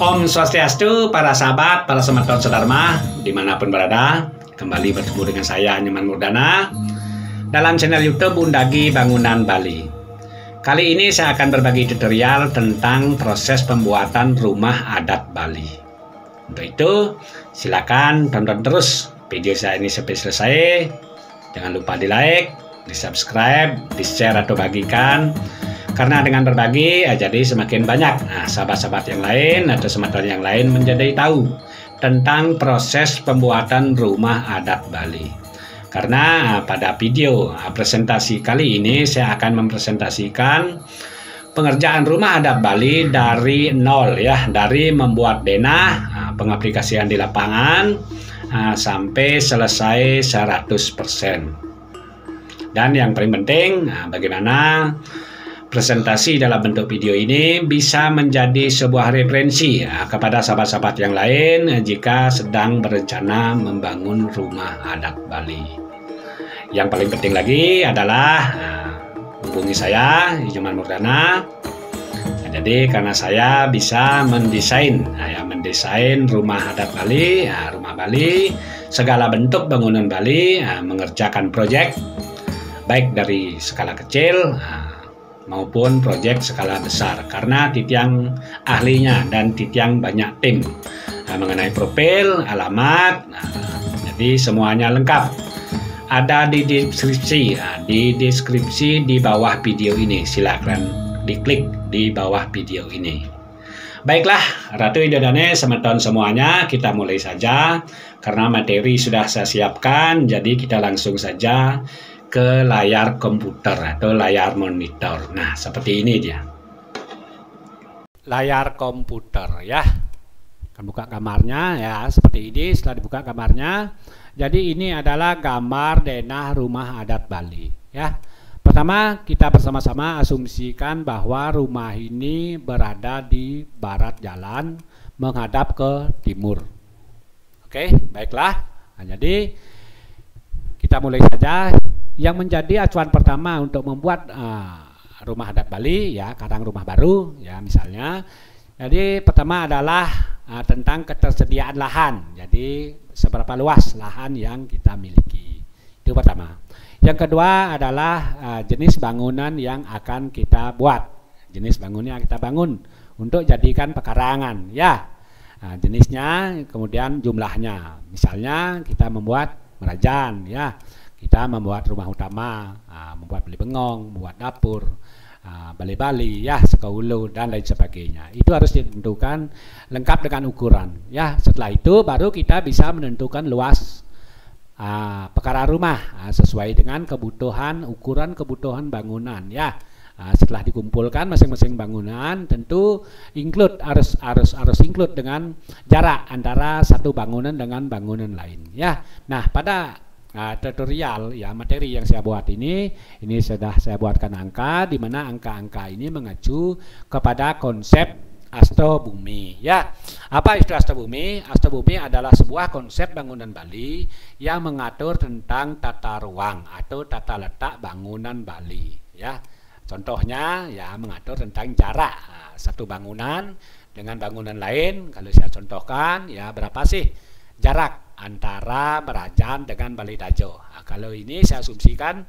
Om Swastiastu, para sahabat, para semeton sedharma, dimanapun berada, kembali bertemu dengan saya Nyoman Murdana dalam channel YouTube Undagi Bangunan Bali. Kali ini saya akan berbagi tutorial tentang proses pembuatan rumah adat Bali. Untuk itu, silakan tonton terus video saya ini sampai selesai. Jangan lupa di like, di subscribe, di share atau bagikan. Karena dengan berbagi, jadi semakin banyak sahabat-sahabat yang lain atau semeton yang lain menjadi tahu tentang proses pembuatan rumah adat Bali. Karena pada video presentasi kali ini saya akan mempresentasikan pengerjaan rumah adat Bali dari nol ya, dari membuat denah, pengaplikasian di lapangan sampai selesai 100%. Dan yang paling penting, bagaimana presentasi dalam bentuk video ini bisa menjadi sebuah referensi kepada sahabat-sahabat yang lain jika sedang berencana membangun rumah adat Bali. Yang paling penting lagi adalah hubungi saya, Nyoman Murdana. Jadi karena saya bisa mendesain rumah adat Bali, rumah Bali, segala bentuk bangunan Bali, mengerjakan proyek baik dari skala kecil maupun proyek skala besar, karena Titiang ahlinya dan Titiang banyak tim mengenai profil, alamat, jadi semuanya lengkap ada di deskripsi, di bawah video ini. Silakan diklik di bawah video ini. Baiklah, Ratu Idodane, semeton semuanya, kita mulai saja karena materi sudah saya siapkan, jadi kita langsung saja ke layar komputer atau layar monitor. Nah, seperti ini dia. Layar komputer ya. Kita buka kamarnya ya, seperti ini. Setelah dibuka kamarnya, jadi ini adalah gambar denah rumah adat Bali ya. Pertama, kita bersama-sama asumsikan bahwa rumah ini berada di barat jalan menghadap ke timur. Oke, baiklah. Nah, jadi kita mulai saja. Yang menjadi acuan pertama untuk membuat rumah adat Bali ya, kadang rumah baru ya misalnya. Jadi pertama adalah tentang ketersediaan lahan. Jadi seberapa luas lahan yang kita miliki. Itu pertama. Yang kedua adalah jenis bangunan yang akan kita buat. Jenis bangunan yang kita bangun untuk jadikan pekarangan ya. Jenisnya, kemudian jumlahnya. Misalnya kita membuat merajan ya. Kita membuat rumah utama, membuat beli bengong, membuat dapur, bali-bali, ya, sekaulu dan lain sebagainya. Itu harus ditentukan lengkap dengan ukuran. Ya, setelah itu baru kita bisa menentukan luas perkara rumah sesuai dengan kebutuhan, ukuran kebutuhan bangunan. Ya, setelah dikumpulkan masing-masing bangunan, tentu harus include dengan jarak antara satu bangunan dengan bangunan lain. Ya, nah pada tutorial ya, materi yang saya buat ini sudah saya buatkan angka, di mana angka-angka ini mengacu kepada konsep Astobumi ya. Apa itu Astobumi? Astobumi adalah sebuah konsep bangunan Bali yang mengatur tentang tata ruang atau tata letak bangunan Bali ya. Contohnya ya, mengatur tentang jarak satu bangunan dengan bangunan lain. Kalau saya contohkan ya, berapa sih jarak antara Merajan dengan Balai Dajo. Kalau ini saya asumsikan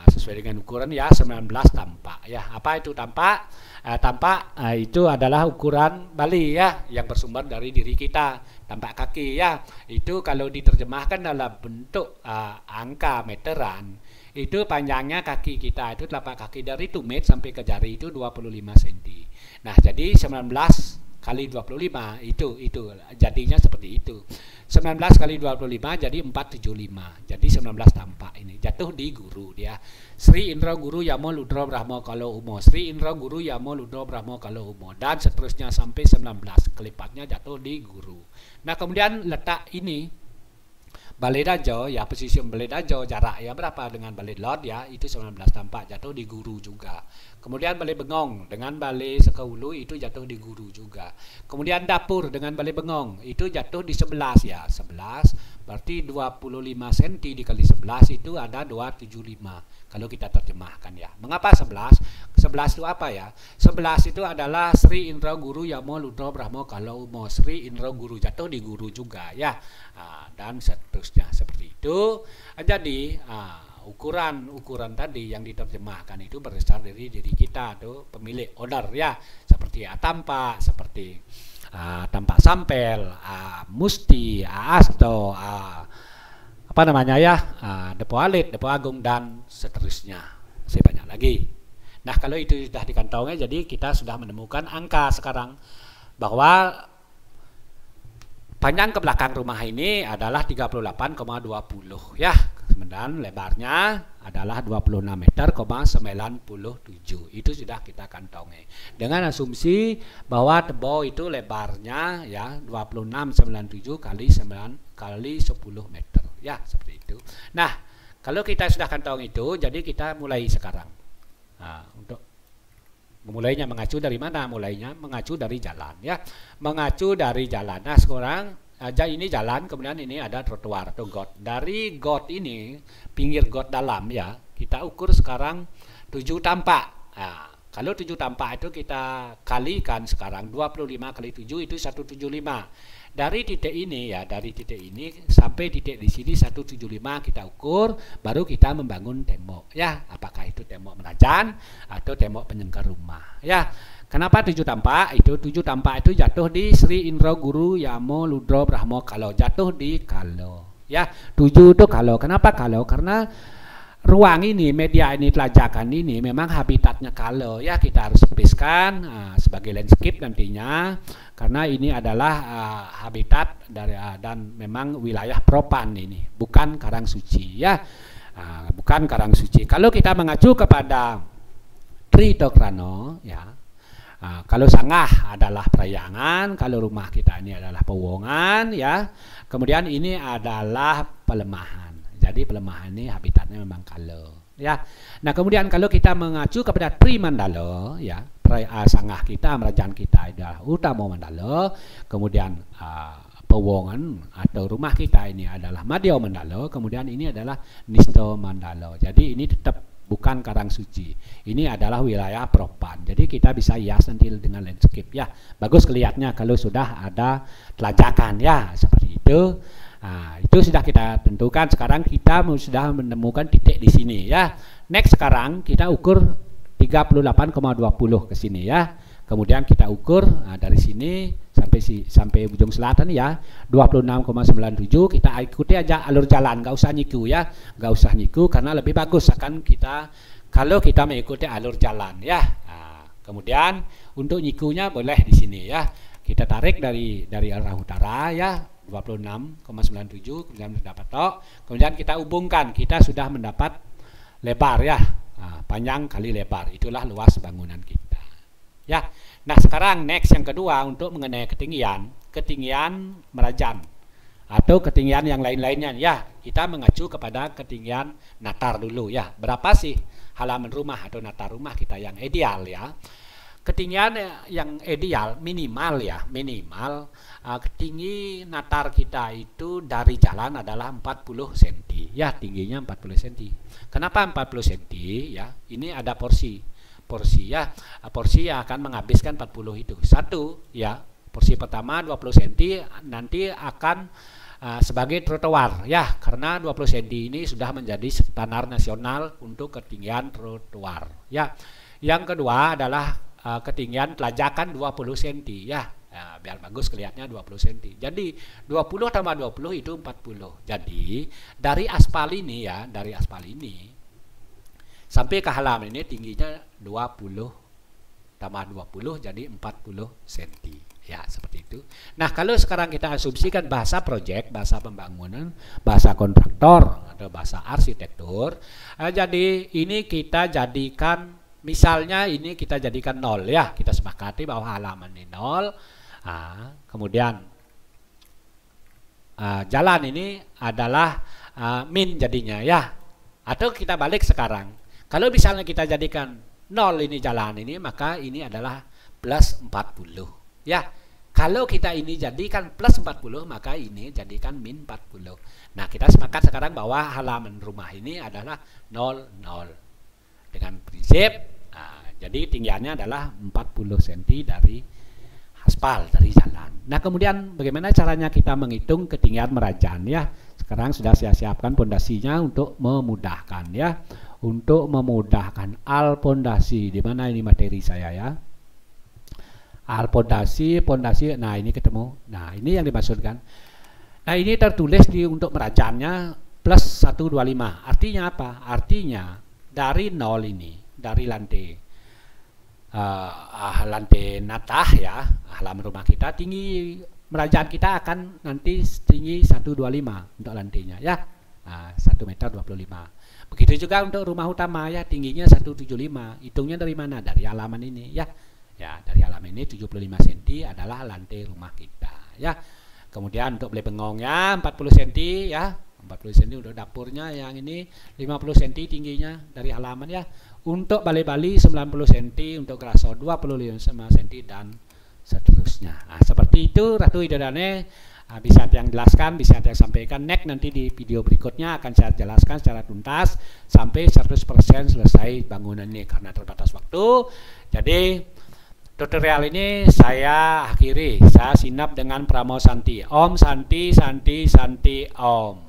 sesuai dengan ukuran ya 19 tampak ya. Apa itu tampak? Tampak itu adalah ukuran Bali ya, yang bersumber dari diri kita. Tampak kaki ya, itu kalau diterjemahkan dalam bentuk angka meteran, itu panjangnya kaki kita itu telapak kaki dari tumit sampai ke jari itu 25 cm. Nah, jadi 19 kali 25 itu jadinya seperti itu. 19 kali 25 jadi 475. Jadi 19 tampak ini. Jatuh di guru dia. Sri Indra Guru Yamo Ludro Brahmo Kalo Umo. Sri Indra Guru Yamo Ludro Brahmo Kalo Umo. Dan seterusnya sampai 19. Kelipatnya jatuh di guru. Nah, kemudian letak ini Balai Dajo ya, posisi Balai Dajo jarak ya berapa dengan Balai Lod ya, itu 19 tampak, jatuh di guru juga. Kemudian balai bengong dengan balai sekahulu itu jatuh di guru juga. Kemudian dapur dengan balai bengong itu jatuh di 11 ya. 11 berarti 25 cm dikali 11 itu ada 275 kalau kita terjemahkan ya. Mengapa 11? 11 itu apa ya? 11 itu adalah Sri Indra Guru Yamo Ludra Brahmo kalau mau Sri Indra Guru jatuh di guru juga ya. Dan seterusnya seperti itu. Jadi ukuran tadi yang diterjemahkan itu berdasar dari diri kita tuh pemilik order ya, seperti tampak, seperti tampak sampel, musti, asto, apa namanya ya, depo alit, depo agung dan seterusnya, masih banyak lagi. Nah kalau itu sudah dikantongi, jadi kita sudah menemukan angka sekarang bahwa panjang ke belakang rumah ini adalah 38,20 ya. Kemudian lebarnya adalah 26 meter, 97. Itu sudah kita kantongi. Dengan asumsi bahwa tebo itu lebarnya ya 2697 kali 9 kali 10 meter. Ya, seperti itu. Nah, kalau kita sudah kantong itu, jadi kita mulai sekarang. Nah, untuk memulainya mengacu dari mana? Mulainya mengacu dari jalan ya. Mengacu dari jalan. Nah, sekarang aja ini jalan, kemudian ini ada trotoar atau got. Dari got ini, pinggir got dalam ya, kita ukur sekarang 7 tampak. Nah, kalau 7 tampak itu kita kalikan sekarang 25 kali 7 itu 175. Dari titik ini ya, dari titik ini sampai titik di sini 175 kita ukur, baru kita membangun tembok ya. Apakah itu tembok merajan atau tembok penyangga rumah ya. Kenapa 7 tampak? Itu 7 tampak itu jatuh di Sri Indra Guru Yamo Ludra Brahmo kalau, jatuh di kalau ya. 7 itu kalau. Kenapa kalau? Karena ruang ini, media ini, telajakan ini memang habitatnya kalau ya, kita harus sepiskan sebagai landscape nantinya, karena ini adalah habitat dari dan memang wilayah propan ini, bukan karang suci ya. Bukan karang suci. Kalau kita mengacu kepada Tritokrano ya, kalau sangah adalah perayangan, kalau rumah kita ini adalah pewongan ya. Kemudian ini adalah pelemahan. Jadi pelemahan ini habitatnya memang kalau ya. Nah, kemudian kalau kita mengacu kepada Tri Mandala ya, sangah kita, merajaan kita adalah Utama Mandala, kemudian pewongan atau rumah kita ini adalah Madya Mandala, kemudian ini adalah Nista Mandala. Jadi ini tetap bukan karang suci. Ini adalah wilayah propan. Jadi kita bisa hias nanti dengan landscape ya. Bagus kelihatannya kalau sudah ada telajakan ya, seperti itu. Itu sudah kita tentukan. Sekarang kita sudah menemukan titik di sini ya. Next sekarang kita ukur 38,20 ke sini ya. Kemudian kita ukur dari sini sampai ujung selatan ya 26,97. Kita ikuti aja alur jalan, nggak usah nyiku ya, nggak usah nyiku karena lebih bagus akan kita kalau kita mengikuti alur jalan ya. Kemudian untuk nyikunya boleh di sini ya, kita tarik dari arah utara ya 26,97, kemudian mendapat tok, kemudian kita hubungkan, kita sudah mendapat lebar ya, panjang kali lebar, itulah luas bangunan kita ya. Nah sekarang next yang kedua untuk mengenai ketinggian merajan atau ketinggian yang lain-lainnya ya, kita mengacu kepada ketinggian natar dulu ya. Berapa sih halaman rumah atau natar rumah kita yang ideal ya? Ketinggian yang ideal minimal ya, minimal tinggi natar kita itu dari jalan adalah 40 cm ya, tingginya 40 cm. Kenapa 40 cm ya? Ini ada porsi ya, porsi yang akan menghabiskan 40 itu. Satu ya, porsi pertama 20 cm nanti akan sebagai trotoar ya, karena 20 cm ini sudah menjadi standar nasional untuk ketinggian trotoar ya. Yang kedua adalah ketinggian telajakan 20 cm ya. Biar bagus kelihatannya 20 cm. Jadi 20 tambah 20 itu 40. Jadi dari aspal ini ya, dari aspal ini sampai ke halaman ini tingginya 20 tambah 20 jadi 40 cm. Ya, seperti itu. Nah, kalau sekarang kita asumsikan bahasa proyek, bahasa pembangunan, bahasa kontraktor atau bahasa arsitektur, jadi ini kita jadikan, misalnya ini kita jadikan 0 ya, kita sepakati bahwa halaman ini 0. Kemudian jalan ini adalah min jadinya ya. Atau kita balik sekarang. Kalau misalnya kita jadikan 0 ini jalan ini, maka ini adalah plus 40 ya. Kalau kita ini jadikan plus 40, maka ini jadikan min 40. Nah, kita sepakat sekarang bahwa halaman rumah ini adalah 0, 0 dengan prinsip jadi tinggiannya adalah 40 cm dari aspal, dari jalan. Nah, kemudian bagaimana caranya kita menghitung ketinggian merajan ya? Sekarang sudah saya siapkan pondasinya untuk memudahkan ya. Untuk memudahkan al pondasi, di mana ini materi saya ya. Al pondasi, nah ini ketemu. Nah, ini yang dimaksudkan. Nah, ini tertulis untuk merajannya plus 125. Artinya apa? Artinya dari 0 ini, dari lantai natah ya, halaman rumah kita, tinggi merajan kita akan nanti tinggi 125 untuk lantainya ya. 1,25 meter. Begitu juga untuk rumah utama ya, tingginya 175. Hitungnya dari mana? Dari halaman ini ya. Ya, dari halaman ini 75 cm adalah lantai rumah kita ya. Kemudian untuk bengongnya 40 cm ya. 40 cm untuk dapurnya yang ini 50 cm tingginya dari halaman ya. Untuk bali-bali 90 cm, untuk graso 25 cm dan seterusnya. Nah, seperti itu Ratu Widodane. Bisa yang jelaskan, bisa yang sampaikan. Next nanti di video berikutnya akan saya jelaskan secara tuntas sampai 100% selesai bangunan ini karena terbatas waktu. Jadi tutorial ini saya akhiri. Saya sinap dengan Pramo Santi. Om Santi, Santi, Santi, Om.